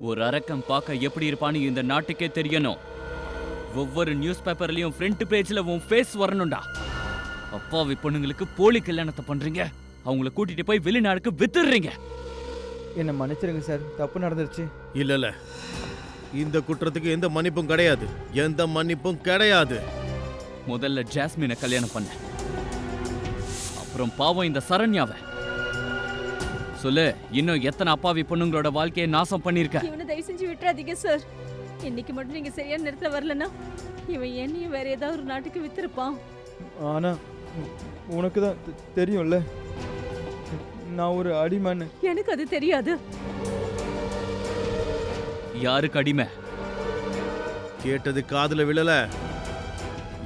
ஒரு அரக்கன் பார்க்க எப்படி இருப்பான்னு இந்த நாட்டுக்கே தெரியணும். ஒவ்வொரு நியூஸ் பேப்பர்லயும் ஃப்ரண்ட் பேஜ்ல உன் ஃபேஸ் வரணும்டா. அப்பாவி பொண்ணுங்களுக்கு போலி கல்யாணத்தை பண்றீங்க, அவங்கள கூட்டிட்டு போய் வெளிநாடுக்கு வித்துடுறீங்க. என்ன மன்னிச்சிருங்க சார், தப்பு நடந்துருச்சு. இல்ல இந்த குற்றத்துக்கு எந்த மன்னிப்பும் கிடையாது, எந்த மன்னிப்பும் கிடையாது. முதல்ல ஜாஸ்மினை கல்யாணம் பண்ண, அப்புறம் பாவம் இந்த சரண்யாவை. சொல்லு, இன்னும் எத்தனை அப்பாவி பொண்ணுங்களோட வாழ்க்கையை நாசம் பண்ணிருக்க? இவனை தயவு செஞ்சு விட்டுறாதீங்க சார். இன்னைக்கு மட்டும் நீங்க சரியான நேரத்துல வரலன்னா இவன் என்னையும் வேற ஏதாவது ஒரு நாட்டுக்கு வித்திருப்பான். ஆனா உனக்கு தான் தெரியும்ல, நான் ஒரு அடிமைன்னு. எனக்கு அது தெரியாது. யாருக்கு அடிமை? கேட்டது காதுல விழல.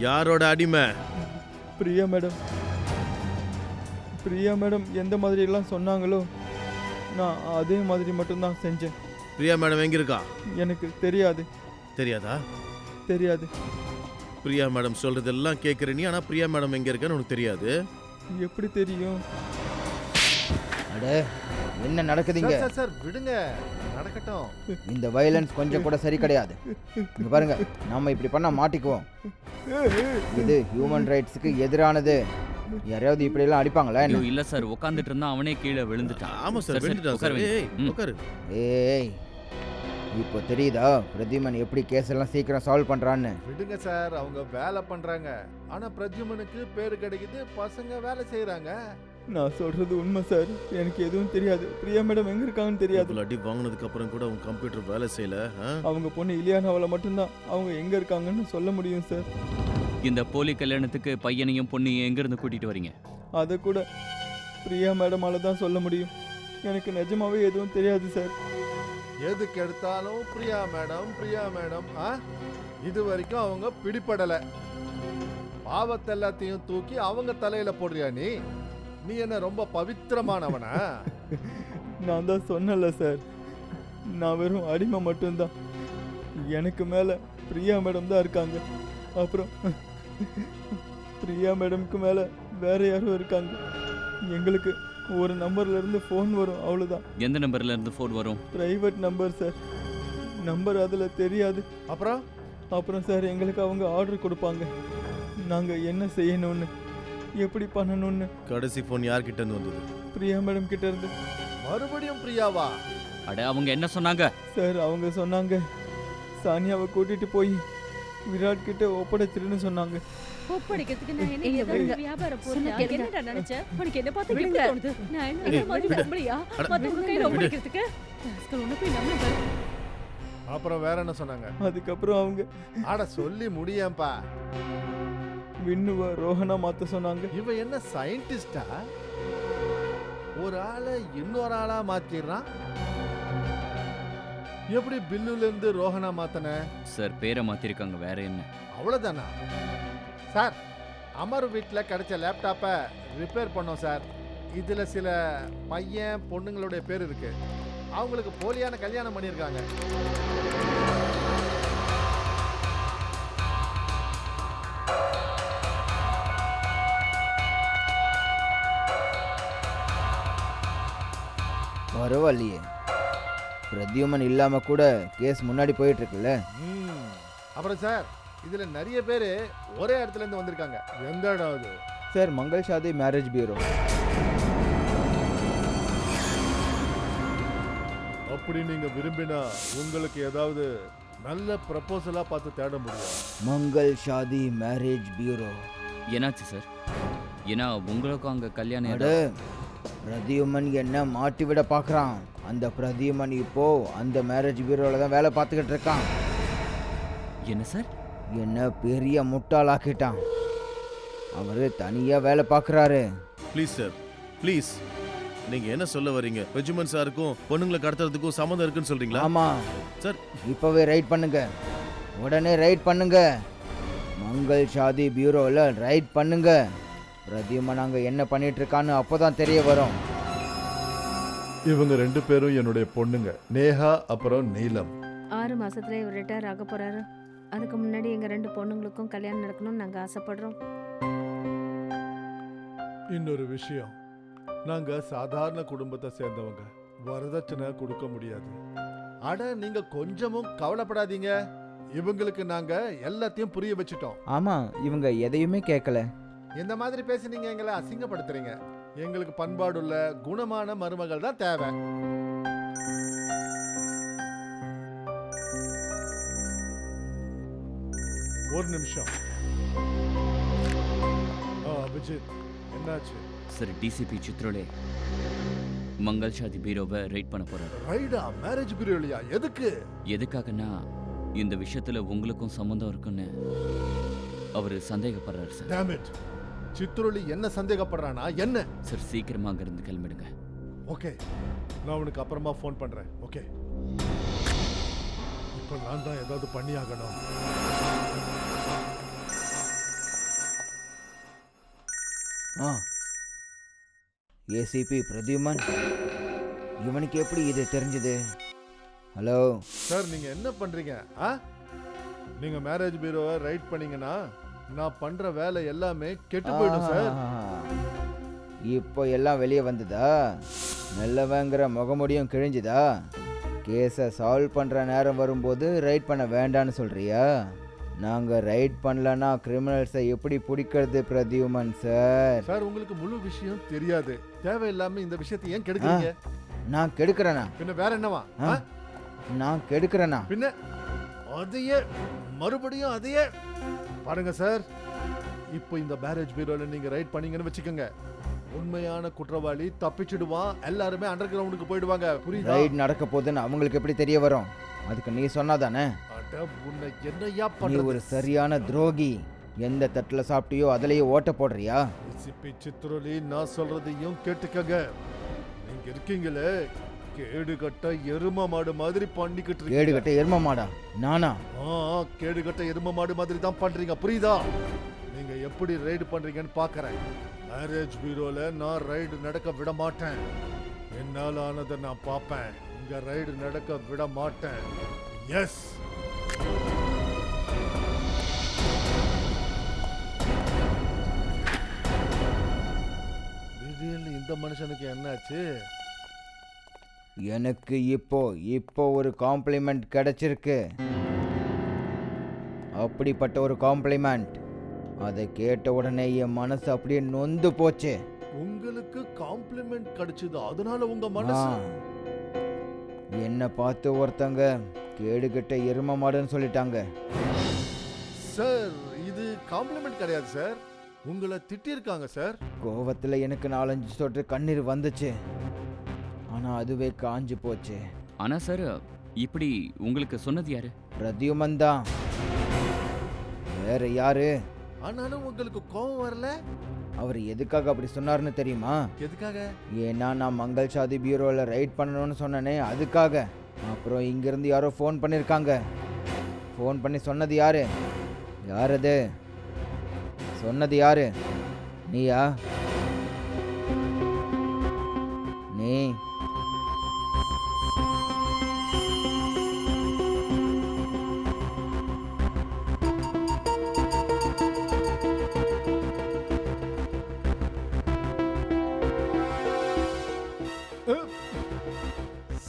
யாரோட அடிமை? பிரியா மேடம். பிரியா மேடம் எந்த மாதிரி எல்லாம் சொன்னாங்களோ நான் அதே மாதிரி மட்டும்தான் செஞ்சேன். பிரியா மேடம் எங்க இருக்கா? எனக்கு தெரியாது. தெரியாதா? தெரியாது. பிரியா மேடம் சொல்றதெல்லாம் கேட்குற நீ, ஆனா பிரியா மேடம் எங்க இருக்கான்னு உனக்கு தெரியாது. எப்படி தெரியும்? அடே, என்ன நடக்குதுங்க? சார் விடுங்க, நடக்கட்டும். இந்த வயலன்ஸ் கொஞ்சம் கூட சரி கிடையாது. இங்க பாருங்க, நாம இப்படி பண்ணா மாட்டிக்குவோம். இது ஹியூமன் ரைட்ஸ்க்கு எதிரானது. யாரையாவது இப்படி எல்லாம் அடிப்பாங்களா என்ன? இல்ல சார், உட்காந்துட்டு இருந்தா அவனே கீழே விழுந்துட்டான். ஆமா சார், விழுந்துட்டான் சார். உட்காரு. ஏய், இப்போ தெரியுதா பிரத்யுமன் எப்படி கேஸ் எல்லாம் சீக்கிரம் சால்வ் பண்றான்னு? விடுங்க சார், அவங்க வேலை பண்றாங்க. ஆனா பிரத்யுமனுக்கு பேரு கிடைக்குது, பசங்க வேலை செய்யறாங்க. நான் சொல்றது உண்மை சார், எனக்கு எதுவும் தெரியாது. பிரியா மேடம் எங்க இருக்காங்கன்னு தெரியாது. அடி வாங்கினதுக்கு அப்புறம் கூட அவங்க கம்ப்யூட்டர் வேலை செய்யல. அவங்க பொண்ணு இலியானாவள மட்டும்தான் அவங்க எங்க இருக்காங்கன்னு சொல்ல முடியும் சார். இந்த போலி கல்யாணத்துக்கு பையனையும் பொண்ணையும் எங்க இருந்து கூட்டிட்டு வரீங்க? அதை கூட பிரியா மேடமால தான் சொல்ல முடியும். எனக்கு நிஜமாவே எதுவும் தெரியாது சார். எதுக்கு எடுத்தாலும் பிரியா மேடம். இது வரைக்கும் அவங்க பிடிபடல. பாவத்தை எல்லாத்தையும் தூக்கி அவங்க தலையில போடுறியா நீ? நீ என்ன ரொம்ப பவித்திரமானவனா? நான் தான் சொன்னல சார், நான் வெறும் அடிமை மட்டும்தான். எனக்கு மேல பிரியா மேடம் தான் இருக்காங்க. அப்புறம் பிரியா மேடம்க்கு மேல வேற யாரும் இருக்காங்க. எங்களுக்கு ஒரு நம்பர்ல இருந்து ஃபோன் வரும், அவ்வளவுதான். எந்த நம்பர்ல இருந்து ஃபோன் வரும்? Private number sir. நம்பர் அதுல தெரியாது. அப்புறம் சார் எங்களுக்கு அவங்க ஆர்டர் கொடுப்பாங்க, நாங்க என்ன செய்யணும்னு, எப்படி பண்ணணும்னு. கடைசி ஃபோன் யார்கிட்ட இருந்து வந்தது? பிரியா மேடம் கிட்ட இருந்து. மறுபடியும் பிரியாவா? அட, அவங்க என்ன சொன்னாங்க சார்? அவங்க சொன்னாங்க சானியாவை கூட்டிட்டு போய் விராட் கிட்ட ஒப்படைச்சிருன்னு சொன்னாங்க. ஒப்படைக்கிறதுக்கு நான் என்ன ஏதாவது வியாபார பொருளா என்னடா நினைச்ச? உனக்கு என்ன பார்த்தா எப்படி தோணுது? நான் என்ன இந்த மாதிரி பொம்பளையா மத்தவங்க கையில ஒப்படைக்கிறதுக்கு? ராஸ்கல் உன்னை போய் நம்புங்க. அப்புறம் வேற என்ன சொன்னாங்க? அதுக்கப்புறம் அவங்க ஆட சொல்லி முடியேன்பா. விண்ணுவ ரோஹனா மாத்த சொன்னாங்க. இவ என்ன சயின்டிஸ்டா? ஒரு ஆளை இன்னொரு ஆளா மாத்திடுறான். எப்படி பில்லுல இருந்து ரோஹனா மாத்தன? சார், பேரை மாத்திருக்காங்க, வேற என்ன? அவ்வளவுதானா சார்? அமர் வீட்டில் கிடைச்ச லேப்டாப்பை ரிப்பேர் பண்ணோம் சார். இதுல சில பையன் பொண்ணுங்களுடைய பேர் இருக்கு. அவங்களுக்கு போலியான கல்யாணம் பண்ணியிருக்காங்க. பரவாயில்லையே, பிரத்யுமன் இல்லாம கூட கேஸ் முன்னாடி போயிட்டு இருக்குல்ல. அப்புறம் சார், இதுல நிறைய பேர் ஒரே இடத்துல இருந்து வந்திருக்காங்க. எந்த இடம் அது? Sir, Mangal shaadi marriage bureau. அப்படி நீங்க விரும்பினா உங்களுக்கு ஏதாவது நல்ல ப்ரப்போசலா பார்த்து தேட முடியும். Mangal shaadi marriage bureau. என்னாச்சு சார்? ஏன்னா உங்களுக்கும் அங்க கல்யாணம் அட, பிரத்யுமன் என்ன மாட்டி விட பார்க்குறான். அந்த பிரத்யுமன் இப்போ அந்த மேரேஜ் பியூரோவில் தான் வேலை பார்த்துக்கிட்டு இருக்கான். என்ன சார்? என்ன பெரிய முட்டாளாக்கிட்டான். அவரு தனியாக வேலை பார்க்குறாரு. Please sir, please. நீங்க என்ன சொல்ல வரீங்க? பிரஜுமன் சாருக்கும் பொண்ணுங்களை கடத்துறதுக்கும் சம்மந்தம் இருக்குன்னு சொல்றீங்களா? ஆமாம் சார், இப்போவே ரைட் பண்ணுங்க, உடனே ரைட் பண்ணுங்க. மங்கள் ஷாதி பியூரோவில் ரைட் பண்ணுங்க. பிரத்யுமன் அங்கே என்ன பண்ணிட்டு இருக்கான்னு அப்போதான் தெரிய வரும். இவங்க 2 பேரும் என்னுடைய பொண்ணுங்க, நேஹா அப்புறம் நீலம். 6 மாசத்துல இவர் ரிட்டையர் ஆக போறாரு. அதுக்கு முன்னாடி எங்க 2 பொண்ணுங்களுக்கும் கல்யாணம் நடக்கணும்னு நாங்க ஆசைப்படுறோம். இன்னொரு விஷயம், நாங்க சாதாரண குடும்பத்தை சேர்ந்தவங்க. வரதட்சணை கொடுக்க முடியாது. அட நீங்க கொஞ்சமும் கவலைப்படாதீங்க. இவங்களுக்கு நாங்க எல்லாத்தையும் புரிய வச்சுட்டோம். ஆமாம், இவங்க எதையுமே கேட்கல. இந்த மாதிரி பேசி நீங்க எங்களை அசிங்கப்படுத்துறீங்க. எங்களுக்கு பண்பாடுள்ள குணமான மருமகள் தான் தேவை. ஒரு நிமிஷம். அபிஜித், என்னாச்சு? சார், டிசிபி சித்ரோலே மங்கள் ஷாதி பீரோவை ரைட் பண்ண போறாரு. ரைடா? மேரேஜ் பியூரோலையா? எதுக்கு? எதுக்காகனா இந்த விஷயத்துல உங்களுக்கும் சம்மந்தம் இருக்குன்னு அவரு சந்தேகப்படுறாரு சார். Damn it. சித்ரோலி என்ன சந்தேகப்படுறானா? என்ன? சார், சீக்கிரமா அங்க இருந்து கிளம்பிடுங்க. ஓகே, நான் உனக்கு அப்புறமா ஃபோன் பண்றேன். ஓகே, இப்போ நான் தான் ஏதாவது பண்ணி ஆகணும். ஏசிபி பிரத்யுமன், இவனுக்கு எப்படி இது தெரிஞ்சது? ஹலோ சார், நீங்க என்ன பண்றீங்க? நீங்க மேரேஜ் பியூரோவை ரைட் பண்ணீங்கன்னா நான் பண்ற வேலை எல்லாமே கெட்டு போயிடும் சார். இப்போ எல்லாம் வெளியே வந்ததா? நல்லவங்கிற முகமுடியும் கிழிஞ்சுதா? கேஸை சால்வ் பண்ணுற நேரம் வரும்போது ரைட் பண்ண வேண்டான்னு சொல்கிறியா? நாங்கள் ரைட் பண்ணலன்னா கிரிமினல்ஸை எப்படி பிடிக்கிறது பிரத்யுமன் சார்? சார், உங்களுக்கு முழு விஷயம் தெரியாது. தேவையில்லாம இந்த விஷயத்தை ஏன் கெடுக்கிறீங்க? நான் கெடுக்கிறேனா? பின்ன வேற என்னவா? நான் கெடுக்கிறேனா? பின்ன அதையே மறுபடியும் அதையே பாருங்க சார். இப்போ இந்த மேரேஜ் பியூரோல நீங்க ரைட் பண்ணீங்கன்னு வச்சுக்கோங்க, உண்மையான குற்றவாளி தப்பிச்சிடுவான். எல்லாருமே அண்டர் கிரவுண்டுக்கு போயிடுவாங்க. புரியுதா? ரைட் நடக்க போகுதுன்னு அவங்களுக்கு எப்படி தெரிய வரும்? அதுக்கு நீ சொன்னாதானே? அட, உன்னை என்னையா நீ பண்றது? ஒரு சரியான துரோகி. எந்த தட்டில் சாப்பிட்டியோ அதிலேயே ஓட்ட போடுறியா? சிப்பி சித்ரோலி, நான் சொல்றதையும் கேட்டுக்கங்க. நீங்க இருக்கீங்களே, கேடுகட்ட எரும மாடு மாதிரி பண்ணிக்கிட்டு இருக்கீங்க. கேடுகட்ட எரும மாடா? நானா? கேடுகட்ட எரும மாடு மாதிரி தான் பண்றீங்க. புரியுதா? நீங்க எப்படி ரைடு பண்றீங்கன்னு பாக்குறேன். மேரேஜ் பியூரோல நான் ரைடு நடக்க விட மாட்டேன். என்னால ஆனதை நான் பார்ப்பேன். இங்க ரைடு நடக்க விட மாட்டேன். எஸ். திடீர்னு இந்த மனுஷனுக்கு என்னாச்சு? எனக்கு இப்போ ஒரு காம்ப்ளிமெண்ட் கிடைச்சிருக்கு. அப்படிப்பட்ட ஒரு காம்ப்ளிமெண்ட். அதை கேட்ட உடனே என் மனசு அப்படியே நொந்து போச்சு. உங்களுக்கு காம்ப்ளிமெண்ட் கிடைச்சது, அதனால உங்க மனசு? என்ன பார்த்து ஒருத்தங்க கேடுகட்ட எரும மாடுன்னு சொல்லிட்டாங்க. சார், இது காம்ப்ளிமெண்ட் கிடையாது சார். உங்களை திட்டிருக்காங்க சார். கோவத்தில் எனக்கு 4-5 சொட்டு கண்ணீர் வந்துச்சு. ஆனால் அதுவே காஞ்சு போச்சு. ஆனா சார், இப்படி உங்களுக்கு சொன்னது யாரு? பிரத்யுமன் தான். வேற யாரு? ஆனாலும் உங்களுக்கு கோவம் வரல? அவர் எதுக்காக அப்படி சொன்னார்னு தெரியுமா? எதுக்காக? ஏன்னா நான் மங்கள் ஷாதி பியூரோவில் ரைட் பண்ணணும்னு சொன்னனே, அதுக்காக. அப்புறம் இங்கிருந்து யாரோ ஃபோன் பண்ணியிருக்காங்க. ஃபோன் பண்ணி சொன்னது யாரு? யார் அது? சொன்னது யாரு? நீயா? நீ?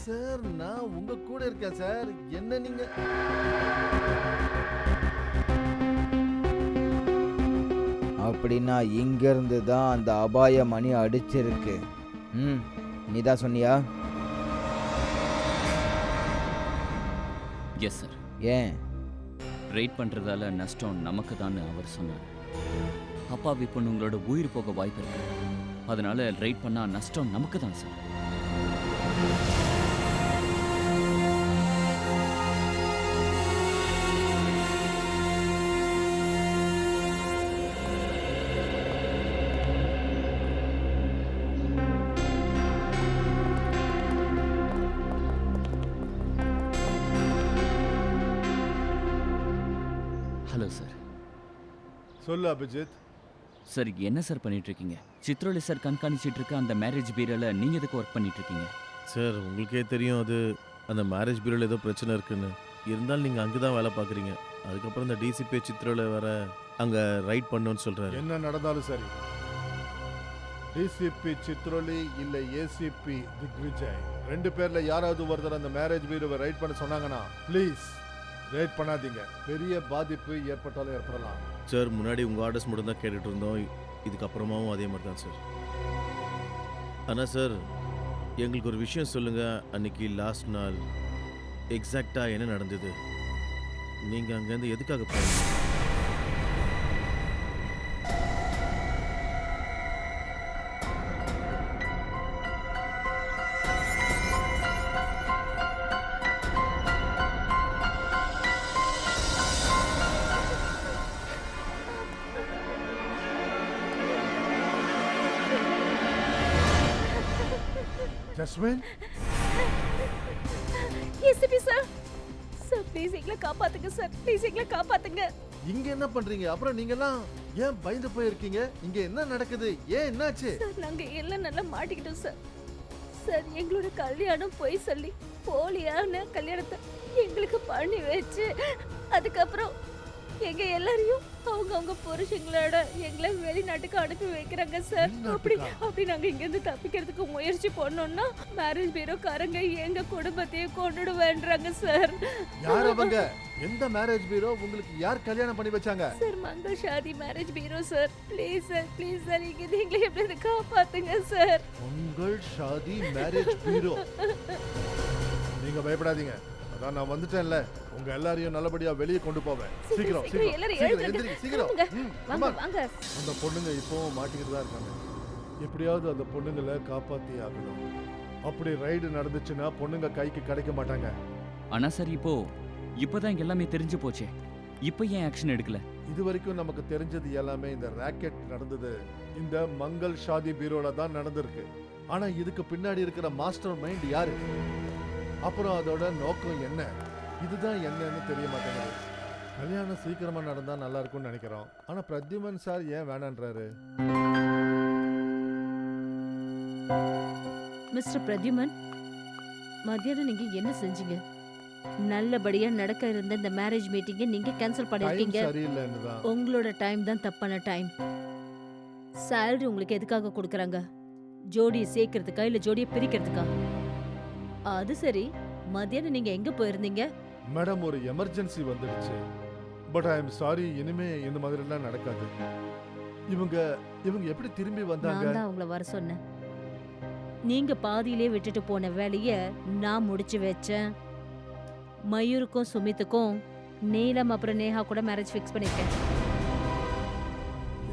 சார், நான் உங்க கூட இருக்கேன் சார். என்ன நீங்க? அப்படின்னா இங்கிருந்து தான் அந்த அபாய மணி அடிச்சிருக்கு. நீ தான் சொன்னியா? Yes sir. ஏன்? ரைட் பண்றதால நஷ்டம் நமக்கு தான் அவர் சொன்னார். அப்பாவி பொண்ணுங்களோட உயிர் போக வாய்ப்பு இருக்கு. அதனால ரைட் பண்ணா நஷ்டம் நமக்கு தான் சார். Hello sir. சொல்லு அபிஜித். சார், என்ன சார் பண்ணிட்டு இருக்கீங்க? சித்ரோலி சார் கண்காணிச்சிட்டு இருக்க அந்த மேரேஜ் பீரோல நீங்க எதுக்கு ஒர்க் பண்ணிட்டு இருக்கீங்க? சார், உங்களுக்கே தெரியும் அது அந்த மேரேஜ் பியூரோல ஏதோ பிரச்சனை இருக்குன்னு. இருந்தாலும் நீங்கள் அங்கே தான் வேலை பார்க்குறீங்க. அதுக்கப்புறம் இந்த டிசிபி சித்ரோல வர அங்கே ரைட் பண்ணணும்னு சொல்கிறாரு. என்ன நடந்தாலும் சரி, டிசிபி சித்ரோலி இல்ல ஏசிபி திக்விஜய் 2 பேர்ல யாராவது ஒருத்தர் அந்த மேரேஜ் பீரோவை ரைட் பண்ண சொன்னாங்கன்னா ப்ளீஸ் ரைட் பண்ணாதீங்க. பெரிய பாதிப்பு ஏற்பட்டாலும் ஏற்படலாம். சார் முன்னாடி உங்கள் ஆர்டர்ஸ் மட்டும் தான் கேட்டுட்டு இருந்தோம், இதுக்கப்புறமாவும் அதே மாதிரி தான் சார். ஆனால் சார் எங்களுக்கு ஒரு விஷயம் சொல்லுங்கள், அன்னைக்கு லாஸ்ட் நாள் எக்ஸாக்டாக என்ன நடந்தது? நீங்கள் அங்கேருந்து எதுக்காக போனீங்க? Jasmine, ACP sir, sir please எங்களை காப்பாத்துங்க சார், ப்ளீஸ் எங்களை காப்பாத்துங்க. இங்க என்ன பண்றீங்க? அப்புறம் நீங்க எல்லாம் ஏன் பயந்து போயிருக்கீங்க? இங்க என்ன நடக்குது? ஏன் என்னாச்சு? சார் நாங்க எல்லாம் நல்லா மாட்டிக்கிட்டோம் சார். சார் எங்களோட கல்யாணம் போய் சொல்லி போலியான கல்யாணத்தை எங்களுக்கு பண்ணி வச்சு அதுக்கப்புறம் எங்க எல்லாரையும் அவங்க புருஷங்களோட எங்களை வெளிநாட்டுக்கு அனுப்பி வைக்கிறாங்க சார். அப்படி நாங்க இங்க இருந்து தப்பிக்கிறதுக்கு முயற்சி பண்ணோம்னா மேரேஜ் பீரோக்காரங்க எங்க குடும்பத்தையும் கொண்டுடுவேன்றாங்க சார். யார் அவங்க? எந்த மேரேஜ் பீரோ? உங்களுக்கு யார் கல்யாணம் பண்ணி வச்சாங்க? Sir Mangal shaadi marriage bureau sir. Please sir இங்க நீங்களே எப்படி காப்பாத்துங்க சார். மங்கள் ஷாதி மேரேஜ் பீரோ. நீங்க பயப்படாதீங்க, அதான் நான் வந்துட்டேன்ல, உங்க எல்லாரையும் நல்லபடியா வெளியே கொண்டு போவேன். சீக்கிரம் எந்திரிங்க, சீக்கிரம். வாங்க. அந்த பொண்ணுங்க இப்பவும் மாட்டிக்கிட்டு தான் இருக்காங்க. எப்படியாவது அந்த பொண்ணுங்களை காப்பாத்தி ஆகணும். அப்படி ரைடு நடந்துச்சுன்னா பொண்ணுங்க கைக்கு கிடைக்க மாட்டாங்க. ஆனா சார் இப்போதான் இங்க எல்லாமே தெரிஞ்சு போச்சே, இப்போ ஏன் ஆக்ஷன் எடுக்கல? இது வரைக்கும் நமக்கு தெரிஞ்சது எல்லாமே இந்த ராக்கெட் நடந்தது இந்த மங்கள் ஷாதி பீரோல தான் நடந்திருக்கு. ஆனா இதுக்கு பின்னாடி இருக்கிற மாஸ்டர் மைண்ட் யாரு, அப்புறம் அதோட நோக்கம் என்ன, இதுதான் என்னன்னு தெரிய மாட்டேங்குது. கல்யாணம் சீக்கிரமா நடந்தா நல்லா இருக்கும்னு நினைக்கிறோம். ஆனா பிரத்யுமன் சார் ஏன் வேணான்றாரு? மிஸ்டர் பிரத்யுமன், மத்தியானம் நீங்க என்ன செஞ்சீங்க? நல்லபடியா நடக்க இருந்த இந்த மேரேஜ் மீட்டிங்கை நீங்க கேன்சல் பண்ணிருக்கீங்க. சரியில்லைன்னுதான். உங்களோட டைம் தான் தப்பான டைம். salary உங்களுக்கு எதுக்காக கொடுக்கறாங்க? ஜோடியை சேர்க்கறதுக்கா இல்ல ஜோடியை பிரிக்கிறதுக்கா? அது சரி, மத்தியானம் நீங்க எங்க போயிருந்தீங்க? மேடம், ஒரு எமர்ஜென்சி வந்துடுச்சு. பட் ஐ எம் சாரி, இனிமே இந்த மாதிரி எல்லாம் நடக்காது. இவங்க எப்படி திரும்பி வந்தாங்க? நான் தான் அவங்கள வர சொன்னேன். நீங்க பாதியிலே விட்டுட்டு போன வேலைய நான் முடிச்சு வச்சேன். மயூருக்கும் சுமித்துக்கும் நீலம் அப்புறம் நேஹா கூட மேரேஜ் ஃபிக்ஸ் பண்ணிருக்கேன்.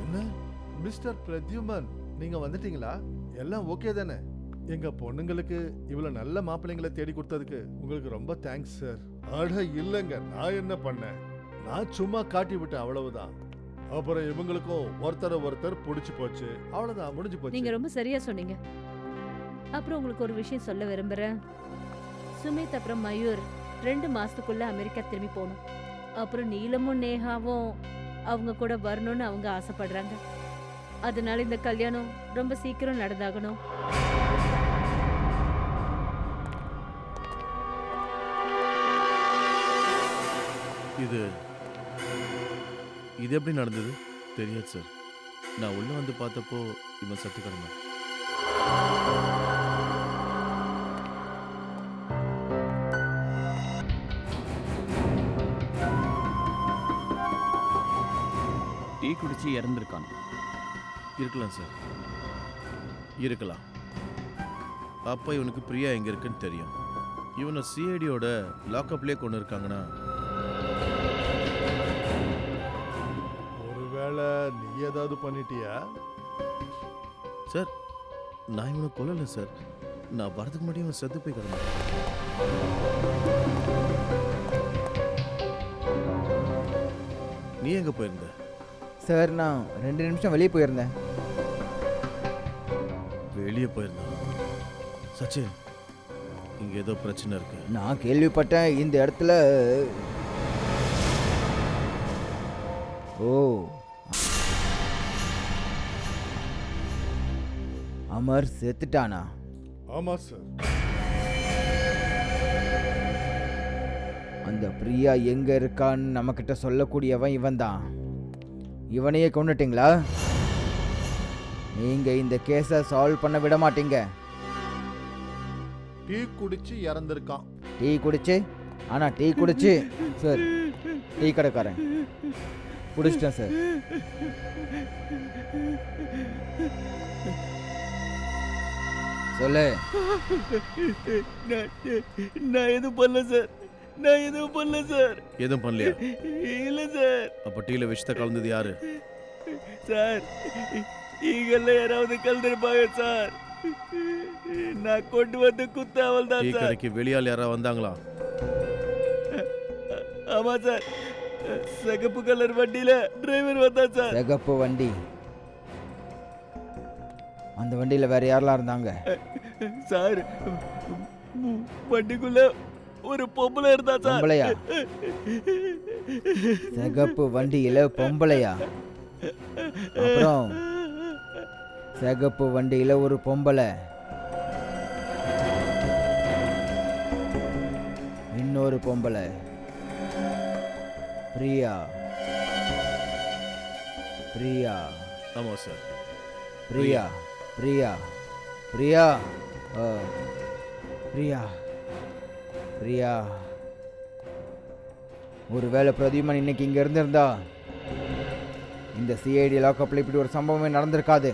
என்ன மிஸ்டர் பிரத்யுமன், நீங்க வந்துட்டீங்களா? எல்லாம் ஓகே தானே? எங்க பொண்ணுங்களுக்கு இவ்வளவு நல்ல மாப்பிள்ளைங்களை தேடி கொடுத்ததுக்கு உங்களுக்கு ரொம்ப தேங்க்ஸ் சார். அட இல்லங்க, நான் என்ன பண்ணேன்? நான் சும்மா காட்டி விட்டேன், அவ்வளவுதான். அப்புறம் இவங்களுக்கும் ஒருத்தர் பிடிச்சு போச்சு, அவ்வளவுதான், முடிஞ்சு போச்சு. நீங்க ரொம்ப சரியா சொன்னீங்க. அப்புறம் உங்களுக்கு ஒரு விஷயம் சொல்ல விரும்புறேன். சுமித் அப்புறம் மயூர் 2 மாசத்துக்குள்ள அமெரிக்கா திரும்பி போகணும். அப்புறம் நீலமும் நேஹாவும் அவங்க கூட வரணும்னு அவங்க ஆசைப்படுறாங்க. அதனால இந்த கல்யாணம் ரொம்ப சீக்கிரம் நடந்தாகணும். இது எப்படி நடந்தது தெரியாது சார். நான் உள்ள வந்து பார்த்தப்போ இவன் சத்து கிடந்தான். டீ குடிச்சு இறந்துருக்கான். இருக்கலாம் சார், இருக்கலாம். அப்போ இவனுக்கு பிரியா எங்க இருக்குன்னு தெரியும். இவனை சிஐடியோட லாக்அப்லேயே கொண்டு இருக்காங்கன்னா ஒருவேளை நீ ஏதாவது பண்ணிட்டியா? சார், நான் இவனை கொல்லலை சார். நான் வரதுக்கு முன்னாடி இவன் செத்து போய் கிடந்தான். நீ எங்க போயிருந்த? சார் நான் 2 நிமிஷம் வெளியே போயிருந்தேன். வெளியே போயிருந்தான். சச்சின், இங்க ஏதோ பிரச்சனை இருக்கு. நான் கேள்விப்பட்டேன் இந்த இடத்துல. ஓ, அமர் செத்துட்டானா? ஆமா சார். அந்த பிரியா எங்க இருக்கான்னு நம்மக்கிட்ட சொல்லக்கூடியவன் இவன் தான். இவனையே கொண்டுட்டீங்களா? நீங்கள் இந்த கேஸை சால்வ் பண்ண விட மாட்டீங்க. டீ குடிச்சு இறந்திருக்கான். டீ குடிச்சு ஆனால் டீ குடிச்சு சார், டீ கடைக்காரன் குடிச்சிட்டேன் சார். சொல்லு. நான் எதுவும் பண்ணல சார். நான் எதுவும் பண்ணல சார். எதுவும் பண்ணலையா? இல்ல சார். அப்போ டீல விஷத்தை கலந்தது யாரு? சார், நீங்கள யாராவது கலந்துருப்பாங்க சார். நான் கொண்டு வந்து குத்தாவல் டீ தான் சார். கடைக்கு வெளியால் யாராவது வந்தாங்களா? ஆமா சார். சிகப்பு கலர் வண்டியில டிரைவர் வந்தா சார். சிகப்பு வண்டி. அந்த வண்டியில் வேற யாரெல்லாம் இருந்தாங்க? சார், வண்டிக்குள்ள ஒரு பொம்பளை இருந்தா சார். பொம்பளையா? சிகப்பு வண்டியில பொம்பளையா? அப்புறம் சிகப்பு வண்டியில ஒரு பொம்பளை, இன்னொரு பொம்பளை, பிரியா. பிரியா ஆமாம் சார். பிரியா பிரியா பிரியா ஆ, பிரியா பிரியா. ஒருவேளை பிரதீபன் இன்னைக்கு இங்கே இருந்திருந்தா இந்த சிஐடி லாக்அப்பில் இப்படி ஒரு சம்பவமே நடந்திருக்காது.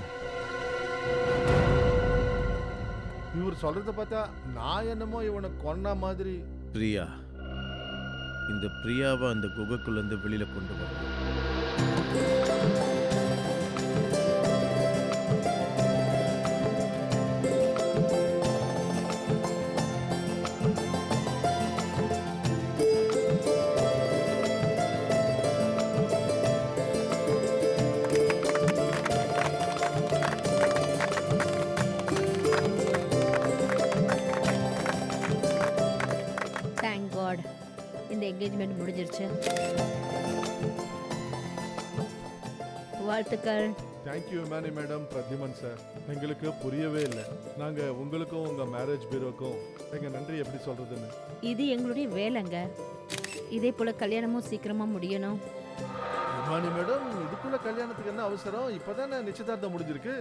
இவர் சொல்றத பார்த்தா நான் என்னமோ இவனை கொன்ன மாதிரி. பிரியா, இந்த பிரியாவை அந்த குகைக்குள்ளேருந்து வெளியில கொண்டு வரும். தேங்க் காட், இந்த என்கேஜ்மெண்ட் முடிஞ்சிருச்சு. வாழ்த்துக்கள். தேங்க்யூ மேனி மேடம், பிரத்யுமன் சார். எங்களுக்கு புரியவே இல்லை. நாங்கள் உங்களுக்கும் உங்கள் மேரேஜ் பீரோக்கும் எங்கள் நன்றி எப்படி சொல்கிறதுன்னு. இது எங்களுடைய வேலைங்க. இதே போல கல்யாணமும் சீக்கிரமா முடியணும். மேனி மேடம், இதுக்குள்ள கல்யாணத்துக்கு என்ன அவசரம்? இப்போதானே நிச்சயதார்த்தம் முடிஞ்சிருக்கு.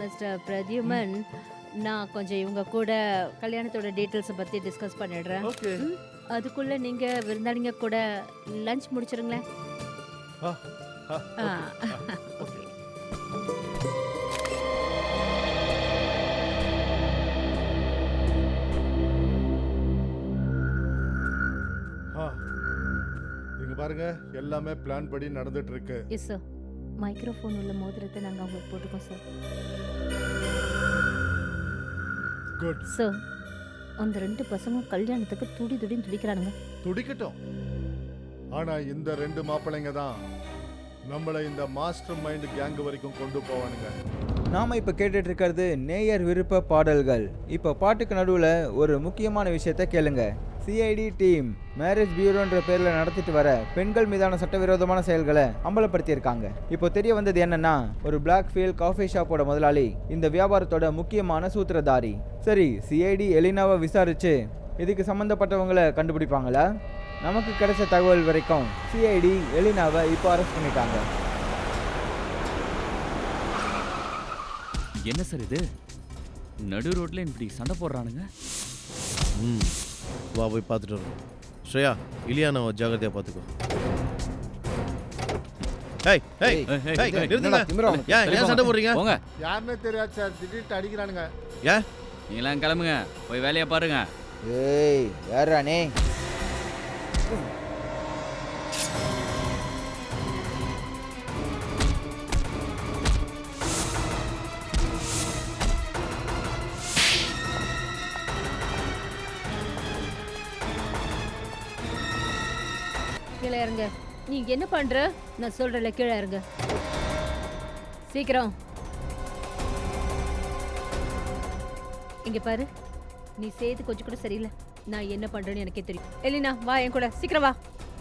மிஸ்டர் பிரத்யுமன், நான் கொஞ்சம் இவங்க கூட கல்யாணத்தோட டீட்டெயில்ஸை பற்றி டிஸ்கஸ் பண்ணிடுறேன். ஓகே. அதுக்குள்ள நீங்க விருந்தாளிங்க கூட லஞ்ச் முடிச்சிருங்களேன். ஆ, ஆ, ஆ, ஓகே. ஆ, இங்க பாருங்க, எல்லாமே பிளான் படி நடந்துட்டு இருக்கு. Yes sir. மைக்ரோஃபோன் உள்ள மோதிரத்தை நாங்கள் அவங்களுக்கு போட்டுக்கோம் சார். குட். சார், அந்த 2 பசங்களும் கல்யாணத்துக்கு துடின்னு துடிக்கிறானுங்க. துடிக்கட்டும். ஆனா இந்த 2 மாப்பிள்ளைங்க தான் நம்மளை இந்த மாஸ்டர் மைண்ட் கேங் வரைக்கும் கொண்டு போவானுங்க. நாம் இப்போ கேட்டுட்டு இருக்கிறது நேயர் விருப்ப பாடல்கள். இப்போ பாட்டுக்கு நடுவில் ஒரு முக்கியமான விஷயத்த கேளுங்க. சிஐடி டீம் மேரேஜ் பியூரோன்ற பேரில் நடத்திட்டு வர பெண்கள் மீதான சட்டவிரோதமான செயல்களை அம்பலப்படுத்தியிருக்காங்க. இப்போ தெரிய வந்தது என்னன்னா, ஒரு பிளாக் ஃபீல்ட் காஃபி ஷாப்போட முதலாளி இந்த வியாபாரத்தோட முக்கியமான சூத்திரதாரி. சரி, சிஐடி எலினாவை விசாரிச்சு இதுக்கு சம்மந்தப்பட்டவங்களை கண்டுபிடிப்பாங்களா? நமக்கு கிடைச்ச தகவல் வரைக்கும் சிஐடி எலினாவை இப்போ அரெஸ்ட் பண்ணிட்டாங்க. என்ன சார் இது? நடு ரோட்ல இப்படி சண்டை போடுறானுங்க. வா போய் பார்த்துட்டு வரோம். ஸ்ரேயா, இலியானா ஜாகிரதையா பார்த்துக்கோ. ஏய் ஏய் ஏய், நிறுத்துங்க. ஏன் சண்டை போடுறீங்க? போங்க. யாருமே தெரியாது சார், திடீர்னு அடிக்கிறானுங்க. ஏன்? நீங்களாம் கிளம்புங்க, போய் வேலையை பாருங்க. ஏய், யாரா நீ? கீழே இறங்க. நீ என்ன பண்ற? நான் சொல்றல, கீழே இறங்க சீக்கிரம். இங்க பாரு, நீ செய்து கொஞ்சம் கூட சரியில்லை. நான் என்ன பண்றேன்னு எனக்கே தெரியும். எலினா, வா என் கூட, சீக்கிரம் வா.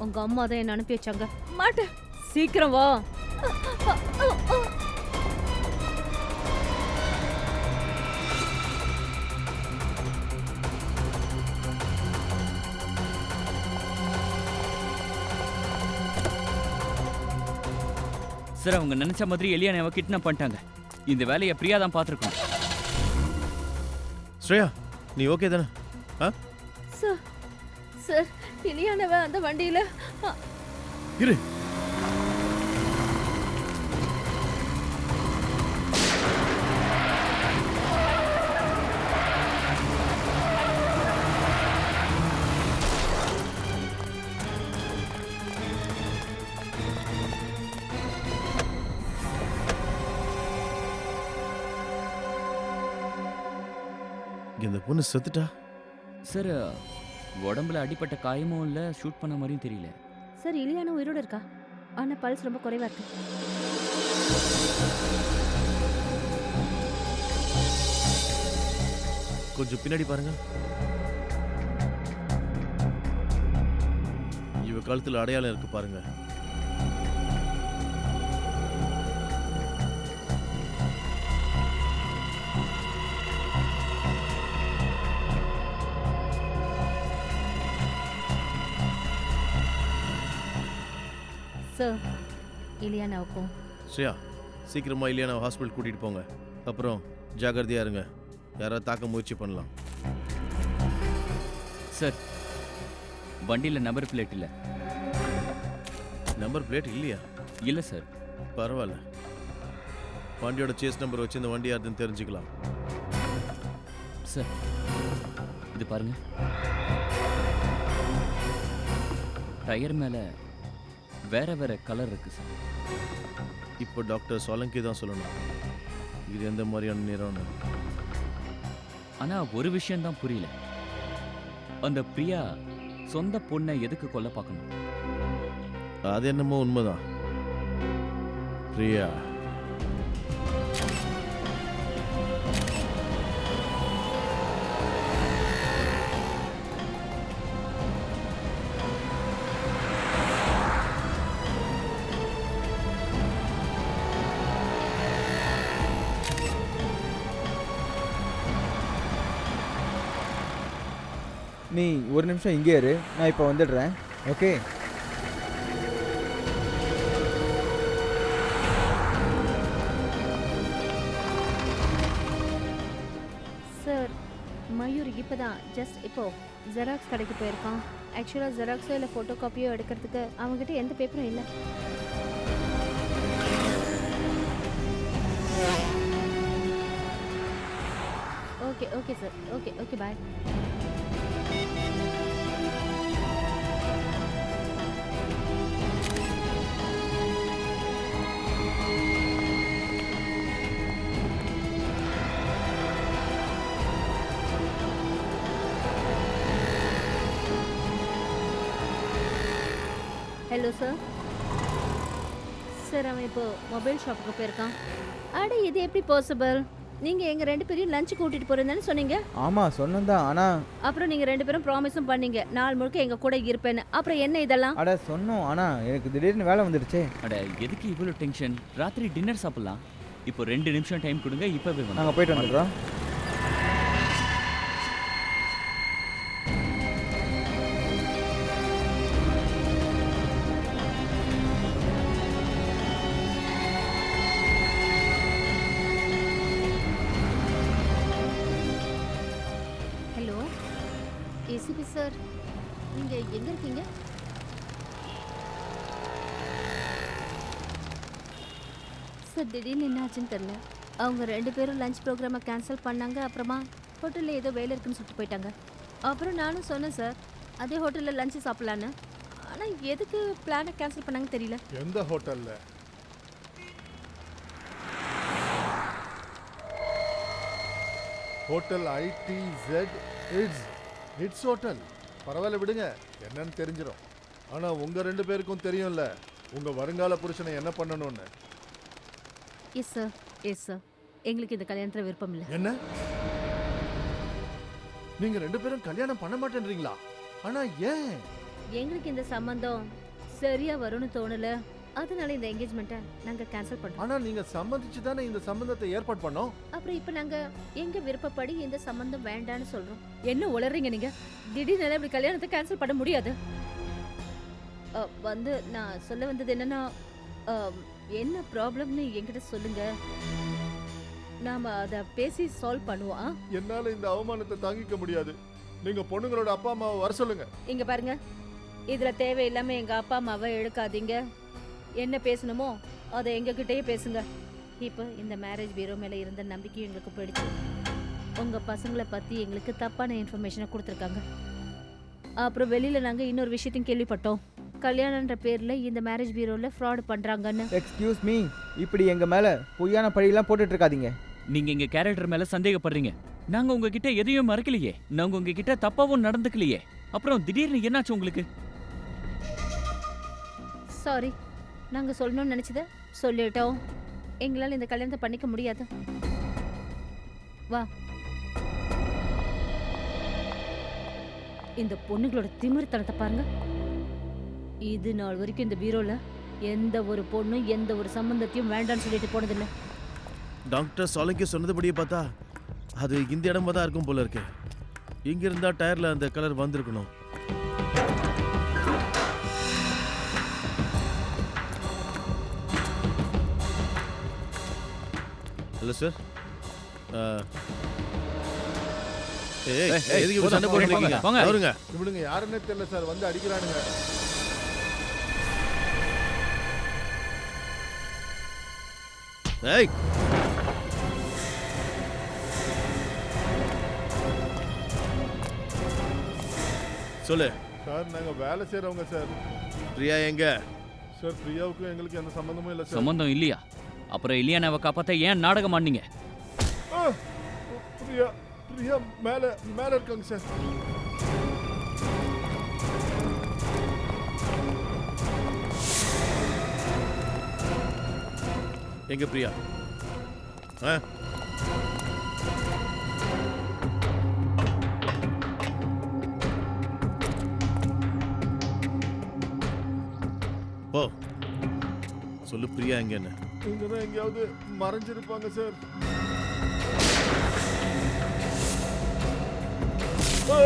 உங்க அம்மா தான் என்ன அனுப்பி வச்சாங்க. மாட்டேன், சீக்கிரம் வா. சார் அவங்க நினைச்ச மாதிரி எலியானாவை கிட்னாப் பண்ணிட்டாங்க. இந்த வேலையை பிரியா தான் பார்த்துருக்கோம். ஸ்ரேயா நீ ஓகே தானே? ஆ சார் சார் இலியானவ அந்த வண்டியில இரு. இந்த பொண்ணு செத்துட்டா? சார் உடம்புல அடிப்பட்ட காயமும் இல்லை, ஷூட் பண்ண மாதிரியும் தெரியல. சார் இலியானா உயிரோட இருக்கா, ஆனா பல்ஸ் ரொம்ப குறைவா இருக்கு. கொஞ்சம் பின்னாடி பாருங்க. இவ கழுத்துல அடையாளம் இருக்கு பாருங்க. சார் இலியானாவுக்கும் ஸ்ரேயா சீக்கிரமா இல்லையா ஹாஸ்பிட்டல் கூட்டிட்டு போங்க. அப்புறம் ஜாகிரதையா இருங்க, யாராவது தாக்க முயற்சி பண்ணலாம். சார் வண்டியில் நம்பர் பிளேட் இல்லை. நம்பர் பிளேட் இல்லையா? இல்லை சார். பரவாயில்ல, வண்டியோட சேஸ் நம்பர் வச்சு இந்த வண்டி யாருன்னு தெரிஞ்சுக்கலாம். சார் இது பாருங்க, டயர் மேலே வேற வேற கலர் இருக்கு சார். இப்போ டாக்டர் சோலங்கி தான் சொல்லணும் இது எந்த மாதிரியான நிறம்னு. ஆனா ஒரு விஷயம் தான் புரியல, அந்த பிரியா சொந்த பொண்ணை எதுக்கு கொல்ல பார்க்கணும்? அது என்னமோ உண்மைதான். பிரியா நீ ஒரு நிமிஷம் இங்கே இரு, நான் இப்போ வந்துடுறேன். ஓகே சார் மயூர் இப்போதான் ஜஸ்ட் இப்போ ஜெராக்ஸ் கடைக்கு போயிருக்கான். ஆக்சுவலாக ஜெராக்ஸோ இல்லை ஃபோட்டோ காப்பியோ எடுக்கிறதுக்கு அவங்ககிட்ட எந்த பேப்பரும் இல்லை. Okay okay sir, okay okay bye. Hello sir. Sir அவன் இப்போ மொபைல் ஷாப்புக்கு போயிருக்கான். அட இது எப்படி பாசிபிள்? நீங்கள் எங்கள் 2 பேரையும் லஞ்ச் கூட்டிகிட்டு போகிறேன்னு சொன்னீங்க. ஆமாம் சொன்னதான், ஆனால் அப்புறம் நீங்கள் 2 பேரும் ப்ராமிஸும் பண்ணீங்க நாள் முழுக்க எங்கள் கூட இருப்பேன்னு. அப்புறம் என்ன இதெல்லாம்? அட சொன்னோம், ஆனால் எனக்கு திடீர்னு வேலை வந்துடுச்சே. அட எதுக்கு இவ்வளோ டென்ஷன்? ராத்திரி டின்னர் சாப்பிடலாம். இப்போ 2 நிமிஷம் டைம் கொடுங்க, இப்போவே வந்து. நாங்கள் போயிட்டு வந்துடுறோம். ஹலோ ஏசிபி சார், நீங்கள் எங்கே இருக்கீங்க? சார் திடீர்னு என்ன ஆச்சுன்னு தெரில. அவங்க 2 பேரும் லஞ்ச் ப்ரோக்ராமை கேன்சல் பண்ணாங்க. அப்புறமா ஹோட்டலில் ஏதோ வேலை இருக்குன்னு சொல்லிட்டு போயிட்டாங்க. அப்புறம் நானும் சொன்னேன் சார் அதே ஹோட்டலில் லஞ்சு சாப்பிட்லான்னு. ஆனால் எதுக்கு பிளானை கேன்சல் பண்ணாங்க தெரியல. எந்த ஹோட்டல்ல? Hotel ITZ it's hotel. பரவாயில்ல விடுங்க, என்னன்னு தெரிஞ்சிடும். ஆனா உங்க 2 பேருக்கும் தெரியும்ல உங்க வருங்கால புருஷனை என்ன பண்ணணும்னு. Yes sir, yes sir. எங்களுக்கு இந்த கல்யாணத்தில் விருப்பம் இல்லை. என்ன நீங்க 2 பேரும் கல்யாணம் பண்ண மாட்டேன்றீங்களா? ஆனா ஏன்? எங்களுக்கு இந்த சம்பந்தம் சரியா வரும்னு தோணல. அதனால இந்த என்கேஜ்மெண்ட்டை நாங்க கேன்சல் பண்ணோம். ஆனா நீங்க சம்மதிச்சு தானே இந்த சம்பந்தத்தை ஏற்பாடு பண்ணோம். அப்புறம் இப்போ நாங்க எங்க விருப்பப்படி இந்த சம்பந்தம் வேண்டான்னு சொல்றோம். என்ன உளறீங்க நீங்க? திடீர்னு இப்படி கல்யாணத்தை கேன்சல் பண்ண முடியாது. வந்து நான் சொல்ல வந்தது என்னன்னா, என்ன ப்ராப்ளம்னு என்கிட்ட சொல்லுங்க, நாம அத பேசி சால்வ் பண்ணுவோம். என்னால இந்த அவமானத்தை தாங்கிக்க முடியாது. நீங்க பொண்ணுங்களோட அப்பா அம்மாவை வர சொல்லுங்க. இங்க பாருங்க, இதுல தேவையில்லாம எங்க அப்பா அம்மாவை எடுக்காதீங்க. என்ன பேசணுமோ அதை எங்ககிட்டயே பேசுங்க. இப்போ இந்த மேரேஜ் பீரோ மேல இருந்த நம்பிக்கை எங்களுக்கு போயிடுச்சு. உங்க பசங்களை பத்தி எங்களுக்கு தப்பான இன்ஃபர்மேஷனை கொடுத்துருக்காங்க. அப்புறம் வெளியில நாங்க இன்னொரு விஷயத்தையும் கேள்விப்பட்டோம். கல்யாணன்ற பேர்ல இந்த மேரேஜ் பீரோல ஃப்ராட் பண்றாங்கன்னு. எக்ஸ்கியூஸ் மீ, இப்படி எங்கள் மேலே பொய்யான பழியெல்லாம் போட்டுட்டு இருக்காதீங்க. நீங்க எங்க கேரக்டர் மேல சந்தேகப்படுறீங்க. நாங்க உங்ககிட்ட எதையும் மறக்கலையே. நாங்க உங்ககிட்ட தப்பாவும் நடந்துக்கலையே. அப்புறம் திடீர்னு என்னாச்சு உங்களுக்கு? சாரி, நாங்க சொல்லணும்னு நினைச்சத சொல்லிட்டோம். எங்களால இந்த கல்யாணத்தை பண்ணிக்க முடியாது. வா. இந்த பொண்ணுங்களோட திமிர்த்தனத்தை பாருங்க. இது நாள் வரைக்கும் இந்த பீரோல எந்த ஒரு பொண்ணும் எந்த ஒரு சம்பந்தத்தையும் வேண்டாம்னு சொல்லிட்டு போனதில்லை. டாக்டர் சாலங்கி சொன்னதுபடியே பார்த்தா அது இந்த இடமா தான் இருக்கும் போல இருக்கு. இங்க இருந்தா டயர்ல அந்த கலர் வந்திருக்கணும். Hello sir. எதுக்கு இப்படி சண்டை போட்டுட்டு இருக்கீங்க? போங்க. அவருங்க இவனுங்க யாருன்னே தெரியல சார், வந்து அடிக்கிறானுங்க. ஏய், சொல்லு. சார் நாங்க வேலை செய்றவங்க சார். பிரியா எங்க? சார் பிரியாவுக்கும் எங்களுக்கு எந்த சம்பந்தமும் இல்லை சார். சம்பந்தம் இல்லையா? அப்புறம் இல்லையானாவை காப்பாத்த ஏன் நாடகம் ஆனீங்க? ஆ, பிரியா பிரியா மேல மேல இருக்காங்க சார். எங்க பிரியா? ஆ? போ சொல்லு, பிரியா எங்க? என்ன இங்கதான் எங்கேயாவது மறைஞ்சிருப்பாங்க சார். ஆ!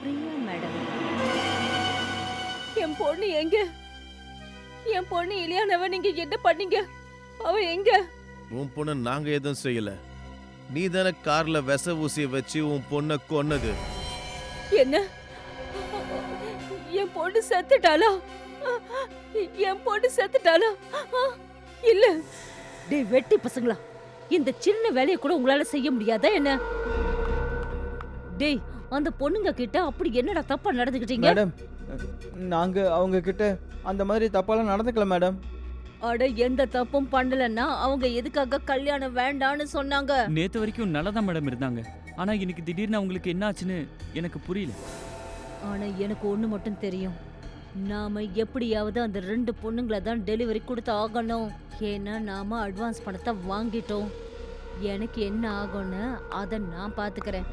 பிரியா மேடம், என் பொண்ணு எங்க? என் பொண்ணு இல்லையானவ நீங்க என்ன பண்ணீங்க? அவ எங்க? உன் பொண்ணை நாங்க எதுவும் செய்யல. நீ தானே கார்ல விச ஊசியை வச்சு உன் பொண்ணை கொன்னது. என்ன? என் பொண்ணு செத்துட்டாளா? என் பொண்ணு செத்துட்டாளா? இல்ல. டேய் வெட்டி பசங்களா, இந்த சின்ன வேலையை கூட உங்களால செய்ய முடியாதா என்ன? டேய், அந்த பொண்ணுங்க கிட்ட அப்படி என்னடா தப்பா நடந்துக்கிட்டீங்க? மேடம், நாங்கள் அவங்க கிட்ட அந்த மாதிரி தப்பாலாம் நடந்துக்கல மேடம். அட, எந்த தப்பும் பண்ணலன்னா அவங்க எதுக்காக கல்யாணம் வேண்டான்னு சொன்னாங்க? நேத்து வரைக்கும் நல்லதான் மேடம் இருந்தாங்க. ஆனா இன்னைக்கு திடீர்னு அவங்களுக்கு என்ன ஆச்சுன்னு எனக்கு புரியல. ஆனா எனக்கு ஒண்ணு மட்டும் தெரியும். நாம எப்படியாவது அந்த 2 பொண்ணுங்களை தான் டெலிவரி கொடுத்து ஆகணும். ஏன்னா நாம அட்வான்ஸ் பணத்தை வாங்கிட்டோம். எனக்கு என்ன ஆகும்னு அதை நான் பாத்துக்கிறேன்.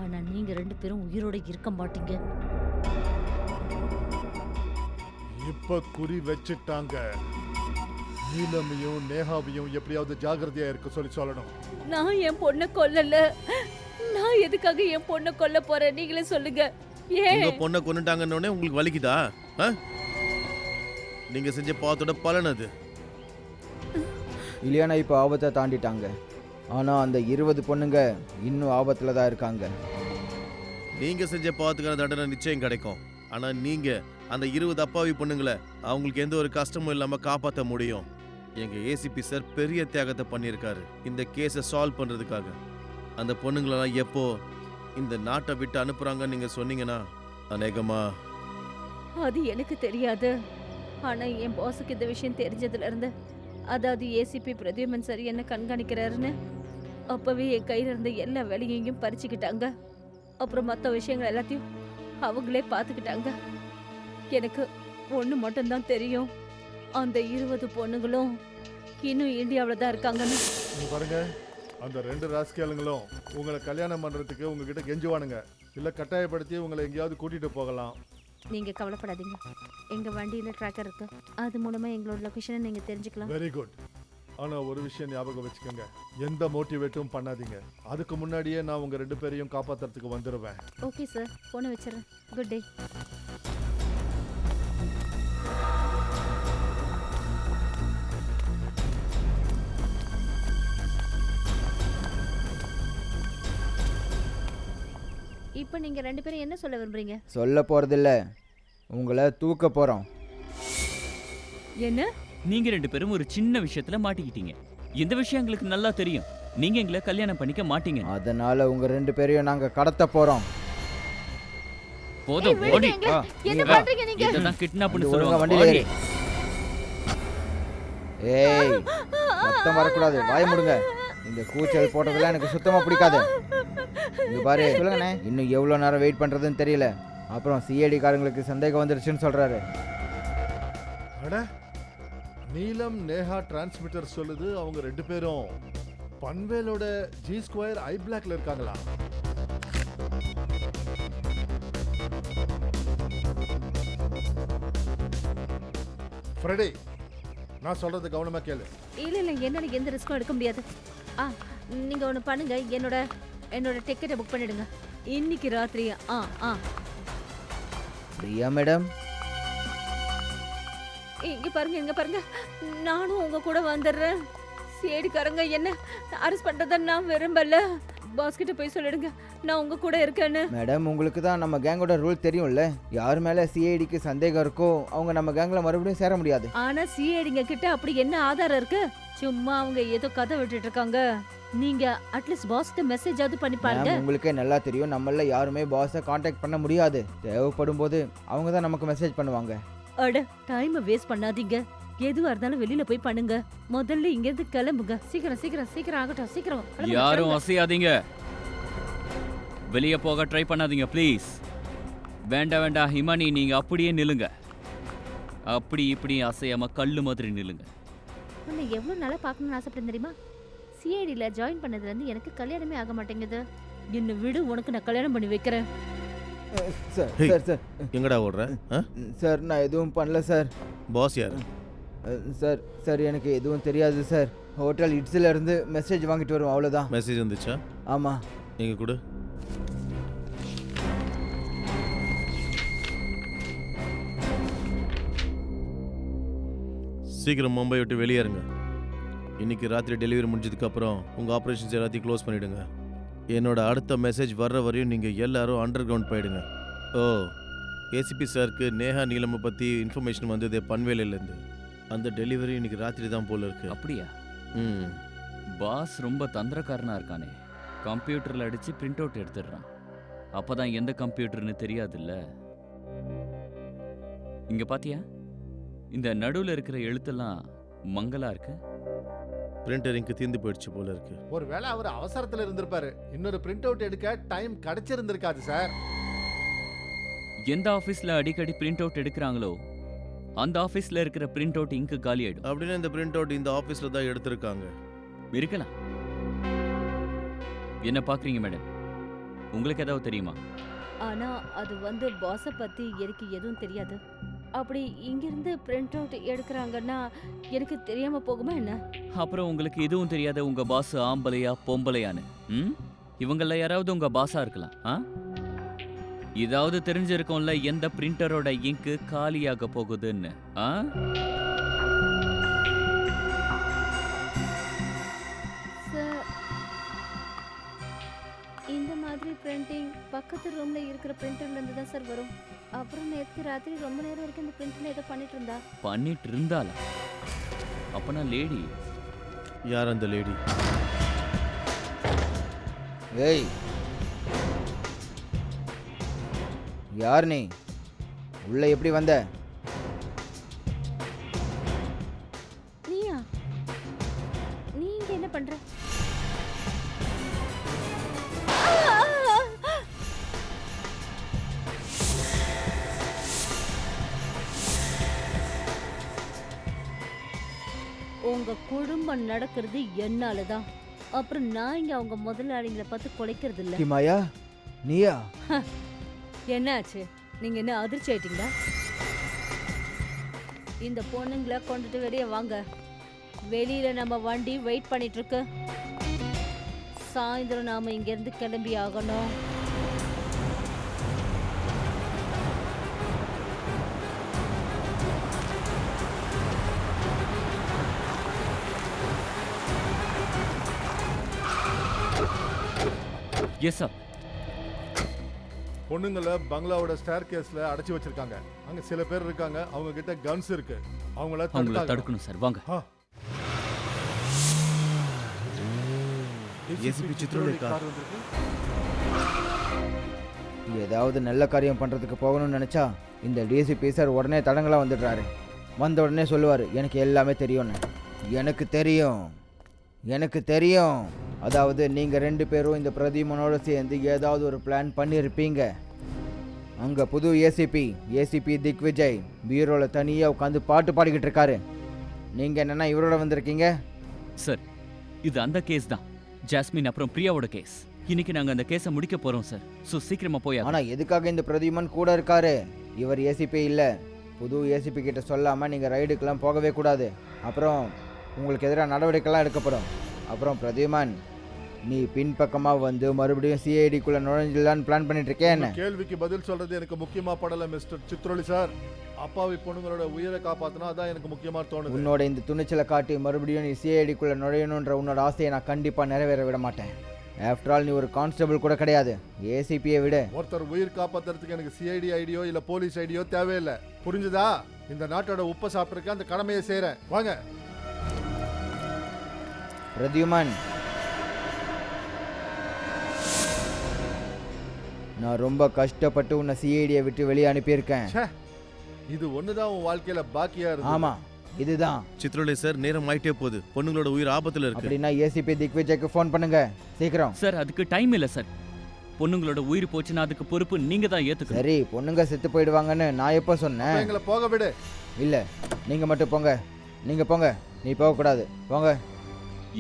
ஆனா நீங்க 2 பேரும் உயிரோட இருக்க மாட்டீங்க. இப்ப குறி வச்சுட்டாங்க. நீலமையும் நேஹாவையும் எப்படியாவது ஜாகிரதையா இருக்க சொல்லணும். நான் என் பொண்ணை கொல்லல. நான் எதுக்காக என் பொண்ணை கொல்ல போறேன்? நீங்களே சொல்லுங்க. ஏன்? உங்க பொண்ணை கொன்னுட்டாங்கன்னு உங்களுக்கு வலிக்குதா? ஆ? நீங்க செஞ்ச பாவத்தோட பலன் அது. இல்லையானா இப்போ ஆபத்தை தாண்டிட்டாங்க. ஆனால் அந்த 20 பொண்ணுங்க இன்னும் ஆபத்தில் தான் இருக்காங்க. நீங்க செஞ்ச பாவத்துக்கான தண்டனை நிச்சயம் கிடைக்கும். ஆனா நீங்க அந்த 20 அப்பாவி பொண்ணுங்களை அவங்களுக்கு எந்த ஒரு கஷ்டமும் இல்லாம காப்பாற்ற முடியும். எங்க ஏசிபி சார் பெரிய தியாகத்தை பண்ணியிருக்காரு இந்த கேஸை சால்வ் பண்றதுக்காக. அந்த பொண்ணுங்களெல்லாம் எப்போ இந்த நாட்டை விட்டு அனுப்புறாங்கன்னு நீங்க சொன்னீங்கன்னா அநேகமா அது எனக்கு தெரியாது. ஆனா என் பாஸுக்கு இந்த விஷயம் தெரிஞ்சதுல இருந்து, அதாவது ஏசிபி பிரத்யுமன் சார் என்ன கண்காணிக்கிறாருன்னு, அப்பவே என் கையில இருந்த எல்லா வேலையையும் பறிச்சுக்கிட்டாங்க. அப்புறம் மற்ற விஷயங்கள் எல்லாத்தையும் அவங்களே பார்த்துக்கிட்டாங்க. எனக்கு ஒன்று மட்டும்தான் தெரியும். அந்த 20 பொண்ணுங்களும் இன்னும் இந்தியாவில் தான் இருக்காங்கன்னு. நீங்க பாருங்க, அந்த 2 ராஸ்கேலுங்களும் உங்களை கல்யாணம் பண்றதுக்கு உங்ககிட்ட கெஞ்சுவானுங்க. இல்ல கட்டாயப்படுத்தி உங்களை எங்கேயாவது கூட்டிட்டு போகலாம். நீங்க கவலைப்படாதீங்க, எங்க வண்டியில ட்ராக்கர் இருக்கு, அது மூலமா எங்களோட லொகேஷனை நீங்க தெரிஞ்சுக்கலாம். Very good. ஆனா ஒரு விஷயம் ஞாபகம் வச்சுக்கோங்க, எந்த மோட்டிவேட்டும் பண்ணாதீங்க. அதுக்கு முன்னாடியே நான் உங்க 2 பேரையும் காப்பாத்துறதுக்கு வந்துடுவேன். ஓகே சார், போனை வச்சிடறேன். Good day. இப்போ நீங்க 2 பேரும் என்ன சொல்ல விரும்புறீங்க? சொல்ல போகிறதில்ல, உங்களை தூக்க போகிறோம். என்ன? நீங்க 2 பேரும் ஒரு சின்ன விஷயத்துல மாட்டிக்கிட்டீங்க. இந்த விஷயம் எங்களுக்கு நல்லா தெரியும். நீங்க எங்களை கல்யாணம் பண்ணிக்க மாட்டீங்க. அதனால உங்கள் 2 பேரையும் நாங்கள் கடத்த போகிறோம். போதும், விடுங்க ஓடி. எங்களை. என்ன பண்றீங்க நீங்க? இததான் கிட்னாப்னு ஒழுங்கா சொல்லுவாங்க. வண்டியில் ஓடி. ஏறி. ஏய், சத்தம் வரக்கூடாது, வாய் முடுங்க. இந்த கூச்சல் போட்டதெல்லாம் எனக்கு சுத்தமாக பிடிக்காது. இங்க பாரு, சொல்லுங்கண்ணே, இன்னும் எவ்வளோ நேரம் வெயிட் பண்ணுறதுன்னு தெரியல. அப்புறம் சிஐடி காரங்களுக்கு சந்தேகம் வந்துருச்சுன்னு சொல்கிறாரு. அட, நீலம் நேஹா டிரான்ஸ்மிட்டர் சொல்லுது அவங்க 2 பேரும் பன்வேலோட G2 ஐ பிளாக்ல இருக்காங்களா? ஃப்ரெடி, நான் சொல்றது கவனமா கேளு. இல்ல என்னால எந்த ரிஸ்க்கும் எடுக்க முடியாது. நீங்க ஒன்று பண்ணுங்க, என்னோட டிக்கெட்டை புக் பண்ணிடுங்க இன்னைக்கு ராத்திரி. பிரியா மேடம், இங்க பாருங்க, நானும் உங்க கூட வந்துடுறேன். சேடிக்காரங்க என்ன அரெஸ்ட் பண்றத நான் விரும்பல. பாஸ் கிட்ட போய் சொல்லிடுங்க நான் உங்க கூட இருக்கேன்னு. மேடம், உங்களுக்கு தான் நம்ம கேங்கோட ரூல் தெரியும்ல. யார் மேலே சிஐடிக்கு சந்தேகம் இருக்கோ அவங்க நம்ம கேங்கில் மறுபடியும் சேர முடியாது. ஆனா சிஐடிங்க கிட்ட அப்படி என்ன ஆதாரம் இருக்கு? சும்மா அவங்க ஏதோ கதை விட்டுட்டு இருக்காங்க. நீங்க அட்லீஸ்ட் பாஸ்க்கு மெசேஜ் ஆவது பண்ணி பாருங்க. மேம், உங்களுக்கே நல்லா தெரியும் நம்மள யாருமே பாஸை காண்டாக்ட் பண்ண முடியாது. தேவைப்படும் போது அவங்க தான் நமக்கு மெசேஜ் பண்ணுவாங்க. அட, டைம் வேஸ்ட் பண்ணாதீங்க. எதுவா இருந்தாலும் வெளியில போய் பண்ணுங்க. முதல்ல இங்க இருந்து கிளம்புங்க. சீக்கிரம் ஆகட்டும், சீக்கிரம் கிளம்புங்க, யாரும் கிளம்புங்க. அசையாதீங்க. வெளியே போக ட்ரை பண்ணாதீங்க ப்ளீஸ். வேண்டாம் ஹிமானி, நீங்க அப்படியே நில்லுங்க. அப்படி இப்படி அசையாம கல்லு மாதிரி நில்லுங்க. உன்னை எவ்வளவு நாளா பார்க்கணும்னு ஆசைப்பட்டேன் தெரியுமா? சிஐடில ஜாயின் பண்ணதுல இருந்து எனக்கு கல்யாணமே ஆக மாட்டேங்குது. என்ன விடு, உனக்கு நான் கல்யாணம் பண்ணி வைக்கிறேன். Sir hey. சார் சார் எங்கடா ஓடுற? சார், நான் எதுவும் பண்ணல சார். பாஸ் யார்? சார் சார் எனக்கு எதுவும் தெரியாது சார். ஹோட்டல் இட்ஸில் இருந்து மெசேஜ் வாங்கிட்டு வரும், அவ்வளோதான். மெசேஜ் வந்துச்சா? ஆமாம். எங்க கொடு. சீக்கிரம் மும்பை விட்டு வெளியேறுங்க. இன்னைக்கு ராத்திரி டெலிவரி முடிஞ்சதுக்கு அப்புறம் உங்க ஆப்ரேஷன்ஸ் எல்லாத்தையும் க்ளோஸ் பண்ணிடுங்க. என்னோட அடுத்த மெசேஜ் வர்ற வரையும் நீங்க எல்லாரும் அண்டர் கிரவுண்ட் போயிடுங்க. ஓ, ஏசிபி சாருக்கு நேஹா நீலமை பத்தி இன்ஃபர்மேஷன் வந்தது பன்வேலிலேருந்து. அந்த டெலிவரி இன்னைக்கு ராத்திரி தான் போல இருக்கு. அப்படியா? ம். பாஸ் ரொம்ப தந்திரக்காரனா இருக்கானே. கம்ப்யூட்டர்ல அடிச்சு பிரிண்ட் அவுட் எடுத்துடுறான். அப்பதான் எந்த கம்ப்யூட்டர்னு தெரியாதுல்ல. இங்க பாத்தியா, இந்த நடுவுல இருக்கிற எழுத்தெல்லாம் மங்கலா இருக்கு. பிரிண்டர் இங்கு தீர்ந்து போயிடுச்சு போல இருக்கு. ஒருவேளை அவர் அவசரத்துல இருந்திருப்பாரு. இன்னொரு பிரிண்ட் அவுட் எடுக்க டைம் கிடைச்சிருந்திருக்காது சார். எந்த ஆபீஸ்ல அடிக்கடி பிரிண்ட் அவுட் எடுக்கிறாங்களோ அந்த ஆபீஸ்ல இருக்கிற பிரிண்ட் அவுட் இங்கு காலி ஆயிடும். அப்படின்னு இந்த பிரிண்ட் அவுட் இந்த ஆபீஸ்ல தான் எடுத்திருக்காங்க. இருக்கலாம். என்ன பாக்குறீங்க மேடம்? உங்களுக்கு ஏதாவது தெரியுமா? ஆனா அது பாஸ பத்தி எனக்கு எதுவும் தெரியாது. அப்படி இங்கிருந்து பிரிண்ட் அவுட் எடுக்கிறாங்கன்னா எனக்கு தெரியாம போகுமா என்ன? அப்புறம் உங்களுக்கு எதுவும் தெரியாத உங்க பாஸ் ஆம்பளையா பொம்பளையான்னு? இவங்கள யாராவது உங்க பாஸா இருக்கலாம். இதாவது தெரிஞ்சிருக்கும்ல எந்த பிரிண்டரோட இங்கு காலியாக போகுதுன்னு. இந்த மாதிரி பிரிண்டிங் பக்கத்து ரூம்ல இருக்கிற பிரிண்டர்ல இருந்து தான் சார் வரும். அப்புறம் நேற்று ராத்திரி ரொம்ப நேரம் வரைக்கும் இந்த பிரிண்டர்ல ஏதோ பண்ணிட்டு இருந்தாளா? அப்பனா லேடி யார் அந்த லேடி? ஏய், யார் நீ? உள்ள எப்படி வந்த? நீயா? நீ இங்க என்ன பண்ற? உங்க குடும்பம் நடக்கிறது என்னால தான். அப்புறம் நான் இங்க அவங்க முதலாளிங்களை பார்த்து குலைக்கிறது இல்ல. மாயா நீயா? என்னாச்சு? நீங்க என்ன அதிர்ச்சி ஆயிட்டீங்களா? இந்த பொண்ணுங்களை கொண்டுட்டு வெளியே வாங்க. வெளியில நம்ம வண்டி வெயிட் பண்ணிட்டு இருக்கு. சாயந்தரம் நாம இங்க இருந்து கிளம்பி ஆகணும். Yes sir. பொண்ணுங்களை பங்களாவோட ஸ்டேர் கேஸ்ல அடைச்சி வச்சிருக்காங்க. அங்க சில பேர் இருக்காங்க, அவங்க கிட்ட கன்ஸ் இருக்கு. அவங்கள தடுக்கணும் சார். வாங்க. ஏசிபி சித்ரோலி கார் ஏதாவது நல்ல காரியம் பண்ணுறதுக்கு போகணும்னு நினச்சா இந்த டிசிபி சார் உடனே தடங்களாக வந்துடுறாரு. வந்த உடனே சொல்லுவார், எனக்கு எல்லாமே தெரியும்னு. எனக்கு தெரியும். அதாவது நீங்கள் 2 பேரும் இந்த பிரதீமனோட சேர்ந்து ஏதாவது ஒரு பிளான் பண்ணியிருப்பீங்க. அங்கே புது ஏசிபி திக்விஜய் பீரோவில் தனியாக உட்காந்து பாட்டு பாடிக்கிட்டு இருக்காரு. நீங்கள் என்னென்னா இவரோட வந்திருக்கீங்க சார். இது அந்த கேஸ் தான், ஜாஸ்மின் அப்புறம் பிரியாவோட கேஸ். இன்னைக்கு நாங்க அந்த கேஸை முடிக்க போறோம் சார். ஸோ சீக்கிரமா போய். ஆனால் எதுக்காக இந்த பிரதீமன் கூட இருக்காரு? இவர் ஏசிபி இல்லை. புது ஏசிபி கிட்ட சொல்லாமல் நீங்கள் ரைடுக்கெல்லாம் போகவே கூடாது. அப்புறம் உங்களுக்கு எதிராக நடவடிக்கைலாம் எடுக்கப்படும். அப்புறம் பிரதீமன், நீ பின்பக்கமாக வந்து மறுபடியும் சிஐடிக்குள்ளே நுழைஞ்சலான்னு பிளான் பண்ணிட்டு இருக்கேன். என்ன கேள்விக்கு பதில் சொல்றது எனக்கு முக்கியமா படல மிஸ்டர் சித்ரோலி சார். அப்பாவி பொண்ணுங்களோட உயிரை காப்பாத்தினா அதான் எனக்கு முக்கியமா தோணுது. உன்னோட இந்த துணிச்சலை காட்டி மறுபடியும் நீ சிஐடிக்குள்ளே நுழையணுன்ற உன்னோட ஆசையை நான் கண்டிப்பாக நிறைவேற விட மாட்டேன். ஆஃப்டர் ஆல் நீ ஒரு கான்ஸ்டபிள் கூட கிடையாது, ஏசிபியை விட. ஒருத்தர் உயிர் காப்பாத்துறதுக்கு எனக்கு சிஐடி ஐடியோ இல்ல போலீஸ் ஐடியோ தேவையில்லை. புரிஞ்சுதா? இந்த நாட்டோட உப்பை சாப்பிட்ருக்க அந்த கடமையை செய்யறேன். வாங்க. பிரத்யுமன், நான் ரொம்ப கஷ்டப்பட்டு உன்னை சிஐடியை விட்டு வெளியே அனுப்பியிருக்கேன். இது ஒண்ணுதான் உன் வாழ்க்கையில பாக்கியா இருக்கு. ஆமா, இதுதான். சித்ரோலி சார், நேரம் ஆயிட்டே போகுது. பொண்ணுங்களோட உயிர் ஆபத்துல இருக்கு. அப்படின்னா ஏசிபி திக்விஜய்க்கு ஃபோன் பண்ணுங்க சீக்கிரம். சார் அதுக்கு டைம் இல்லை சார். பொண்ணுங்களோட உயிர் போச்சுன்னா அதுக்கு பொறுப்பு நீங்க தான் ஏத்துக்கணும். சரி, பொண்ணுங்க செத்து போயிடுவாங்கன்னு நான் எப்போ சொன்னேன்? எங்களை போக விடு. இல்லை, நீங்கள் மட்டும் போங்க. நீங்கள் போங்க, நீ போகக்கூடாது. போங்க.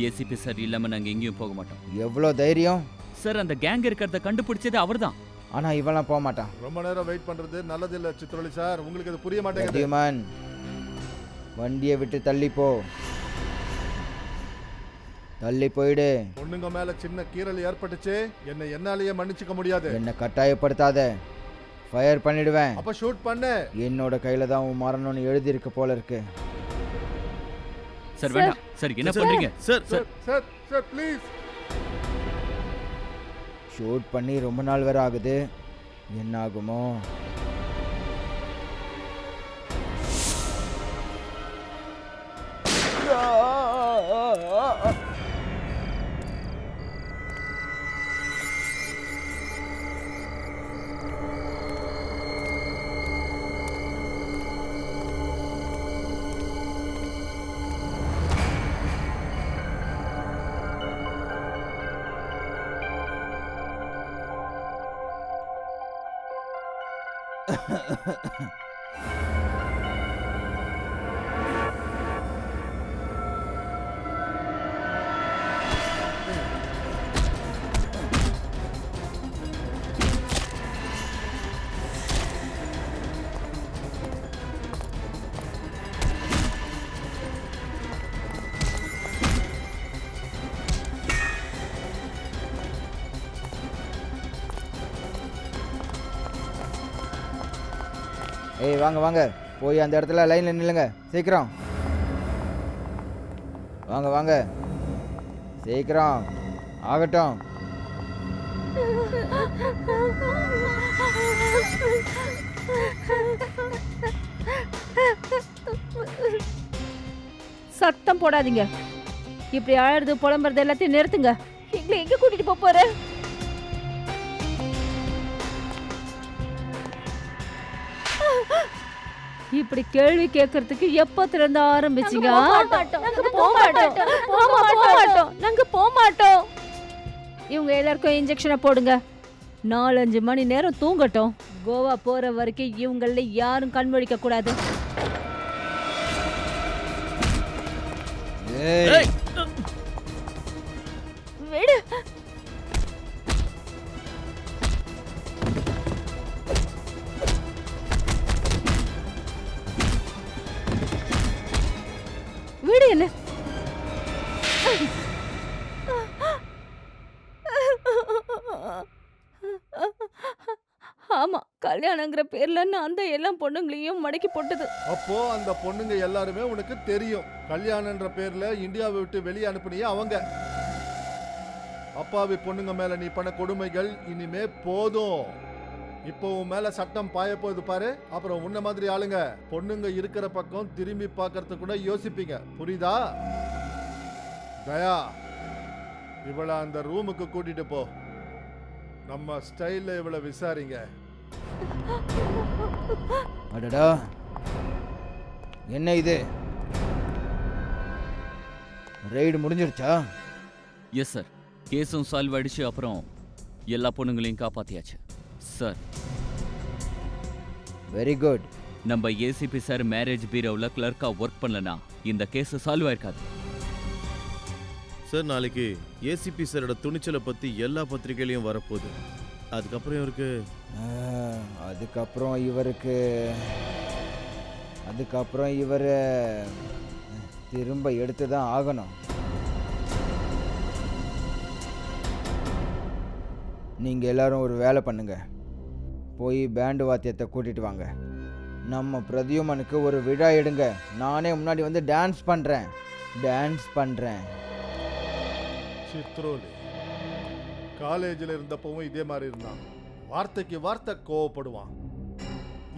ஏசிபி சார் இல்லாம நாங்க எங்கேயும் போக மாட்டோம். எவ்வளோ தைரியம் சார். அந்த கேங் இருக்கிறத கண்டுபிடிச்சது அவர்தான். ஆனால் இவெல்லாம் போக மாட்டான். ரொம்ப நேரம் வெயிட் பண்றது நல்லதில்லை சித்ரோலி சார். உங்களுக்கு அது புரிய மாட்டேங்குது. பிரத்யுமன், வண்டியை விட்டு தள்ளி போ. தள்ளி போயிடு. பொண்ணுங்க மேல சின்ன கீறல் ஏற்பட்டுச்சு. என்னாலேயே மன்னிச்சுக்க முடியாது. என்னை கட்டாயப்படுத்தாத, ஃபயர் பண்ணிடுவேன். அப்ப ஷூட் பண்ணு. என்னோட கையில தான் உன் மரணம்னு எழுதியிருக்கு போல இருக்கு. சார் வேண்டாம் சார். என்ன பண்றீங்க sir? Sir sir sir please. Shoot பண்ணி ரொம்ப நாள் வேற ஆகுது. என்ன ஆகுமோ? ஏய் வாங்க வாங்க, போய் அந்த இடத்துல லைனில் நில்லுங்க சீக்கிரம். வாங்க வாங்க சீக்கிரம் ஆகட்டும். சத்தம் போடாதீங்க. இப்படி அழறது புலம்புறது எல்லாத்தையும் நிறுத்துங்க. எங்களை எங்க கூட்டிட்டு போற? இப்படி கேள்வி கேட்கறதுக்கு எப்பத்துல இருந்து ஆரம்பிச்சீங்க? நாங்க போக மாட்டோம். இவங்க எல்லாருக்கும் இன்ஜெக்ஷனை போடுங்க. 4-5 மணி நேரம் தூங்கட்டும். கோவா போற வரைக்கும் இவங்கள யாரும் கண் முழிக்க கூடாது. ஏய், விடு. விடு என்ன. ஆமா, கல்யாணங்கிற பேர்ல நான் தான் எல்லா பொண்ணுங்களையும் மடக்கி போட்டது. அப்போ அந்த பொண்ணுங்க எல்லாருமே உனக்கு தெரியும். கல்யாணன்ற பேர்ல இந்தியாவை விட்டு வெளியே அனுப்புனியே அவங்க. அப்பாவி பொண்ணுங்க மேல நீ பண்ண கொடுமைகள் இனிமே போதும். இப்போ உன் மேல சட்டம் பாய போகுது பாரு. அப்புறம் உன்ன மாதிரி ஆளுங்க பொண்ணுங்க இருக்கிற பக்கம் திரும்பி பார்க்கறதுக்கு கூட யோசிப்பீங்க. புரியுதா? தயா, இவளை அந்த ரூமுக்கு கூட்டிட்டு போ. நம்ம ஸ்டைல்ல இவளை விசாரிங்க. அடடா, என்ன இது? ரைடு முடிஞ்சிருச்சா? எஸ் சார், கேஸும் சால்வ் ஆயிடுச்சு. அப்புறம் எல்லா பொண்ணுங்களையும் காப்பாத்தியாச்சு சார். Very good. நம்ம ஏசிபி சார் மேரேஜ் பீரோவில் கிளர்க்கா ஒர்க் பண்ணலனா இந்த கேஸ் சால்வ் ஆயிருக்காது சார். நாளைக்கு ஏசிபி சாரோட துணிச்சலை பற்றி எல்லா பத்திரிகையிலையும் வரப்போகுது. அதுக்கப்புறம் இவருக்கு அதுக்கப்புறம் இவர் திரும்ப எடுத்து தான் ஆகணும். நீங்கள் எல்லாரும் ஒரு வேலை பண்ணுங்க. போய் பேண்டு வாத்தியத்தை கூட்டிட்டு வாங்க. நம்ம பிரத்யுமனுக்கு ஒரு விழா எடுங்க. நானே முன்னாடி வந்து டான்ஸ் பண்ணுறேன். சித்ரோலி காலேஜில் இருந்தப்பவும் இதே மாதிரி இருந்தான். வார்த்தைக்கு வார்த்தை கோவப்படுவான்.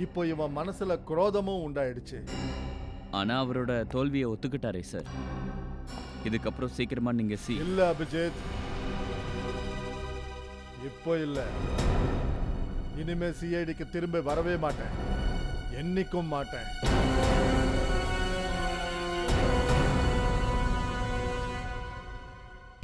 இப்போ இவன் மனசுல குரோதமும் உண்டாயிடுச்சு. ஆனா அவரோட தோல்வியை ஒத்துக்கிட்டாரே சார். இதுக்கப்புறம் சீக்கிரமா நீங்க இல்ல அபிஜித், இப்போ இல்ல. இனிமே சிஐடிக்கு திரும்ப வரவே மாட்டேன். என்னைக்கும் மாட்டேன்.